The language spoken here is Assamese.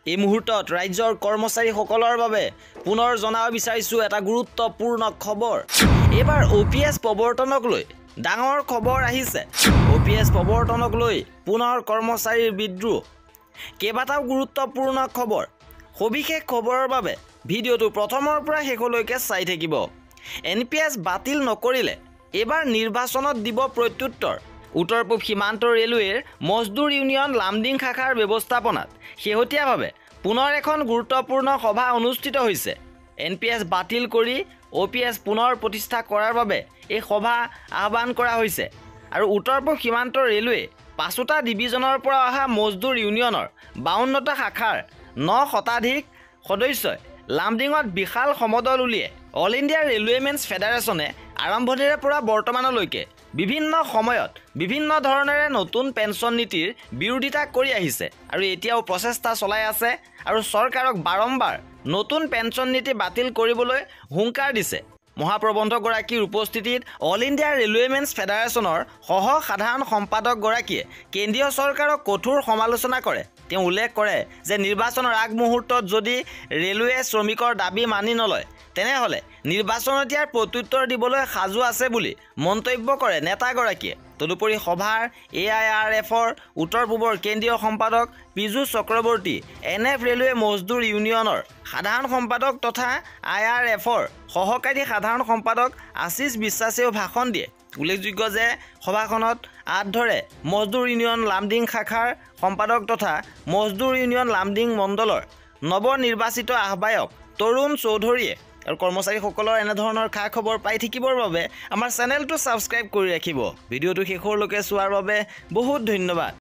এই মুহূৰ্তত ৰাজ্যৰ কৰ্মচাৰীসকলৰ বাবে পুনৰ জনাব বিচাৰিছোঁ এটা গুৰুত্বপূৰ্ণ খবৰ। এইবাৰ OPS প্ৰৱৰ্তনক লৈ ডাঙৰ খবৰ আহিছে। OPS প্ৰৱৰ্তনক লৈ পুনৰ কৰ্মচাৰীৰ বিদ্ৰোহ। কেইবাটাও গুৰুত্বপূৰ্ণ খবৰ। সবিশেষ খবৰৰ বাবে ভিডিঅ'টো প্ৰথমৰ পৰা শেষলৈকে চাই থাকিব। NPS বাতিল নকৰিলে এইবাৰ নিৰ্বাচনত দিব প্ৰত্যুত্তৰ। উত্তৰ পূব সীমান্ত ৰেলৱেৰ মজদুৰ ইউনিয়ন লামডিং শাখাৰ ব্যৱস্থাপনাত শেহতীয়াভাৱে পুনৰ এখন গুৰুত্বপূৰ্ণ সভা অনুষ্ঠিত হৈছে। NPS বাতিল কৰি OPS পুনৰ প্ৰতিষ্ঠা কৰাৰ বাবে এই সভা আহ্বান কৰা হৈছে। আৰু উত্তৰ পূব সীমান্ত ৰেলৱে ৫টা ডিভিজনৰ পৰা অহা মজদুৰ ইউনিয়নৰ ৫২টা শাখাৰ ৯ শতাধিক সদস্যই লামডিঙত বিশাল সমদল উলিয়াই অল ইণ্ডিয়া ৰেলৱেমেনছ ফেডাৰেশ্যনে আৰম্ভণিৰে পৰা বৰ্তমানলৈকে বিভিন্ন সময়ত বিভিন্ন ধৰণেৰে নতুন পেঞ্চন নীতিৰ বিৰোধিতা কৰি আহিছে আৰু এতিয়াও প্ৰচেষ্টা চলাই আছে আৰু চৰকাৰক বাৰম্বাৰ নতুন পেঞ্চন নীতি বাতিল কৰিবলৈ হুংকাৰ দিছে। মহাপ্ৰবন্ধকগৰাকীৰ উপস্থিতিত অল ইণ্ডিয়া ৰেলৱেমেনছ ফেডাৰেশ্যনৰ সহ সাধাৰণ সম্পাদকগৰাকীয়ে কেন্দ্ৰীয় চৰকাৰক কঠোৰ সমালোচনা কৰে। তেওঁ উল্লেখ কৰে যে নিৰ্বাচনৰ আগমুহূৰ্তত যদি ৰেলৱে শ্ৰমিকৰ দাবী মানি নলয় তেনেহ'লে নিৰ্বাচনত ইয়াৰ প্ৰত্যুত্তৰ দিবলৈ সাজু আছে বুলি মন্তব্য কৰে নেতাগৰাকীয়ে। তদুপৰি সভাৰ AIRFৰ উত্তৰ পূবৰ কেন্দ্ৰীয় সম্পাদক পীযুষ চক্ৰৱৰ্তী, NF ৰেলৱে মজদুৰ ইউনিয়নৰ সাধাৰণ সম্পাদক তথা IRFৰ সহকাৰী সাধাৰণ সম্পাদক আশিষ বিশ্বাসেও ভাষণ দিয়ে। উল্লেখযোগ্য যে সভাখনত আঁত ধৰে মজদুৰ ইউনিয়ন লামডিং শাখাৰ সম্পাদক তথা মজদুৰ ইউনিয়ন লামডিং মণ্ডলৰ নৱনিৰ্বাচিত আহ্বায়ক তৰুণ চৌধুৰীয়ে। আৰু কৰ্মচাৰীসকলৰ এনেধৰণৰ খা খবৰ পাই থাকিবৰ বাবে আমাৰ চেনেলটো ছাবস্ক্ৰাইব কৰি ৰাখিব। ভিডিঅ'টো শেষলৈকে চোৱাৰ বাবে বহুত ধন্যবাদ।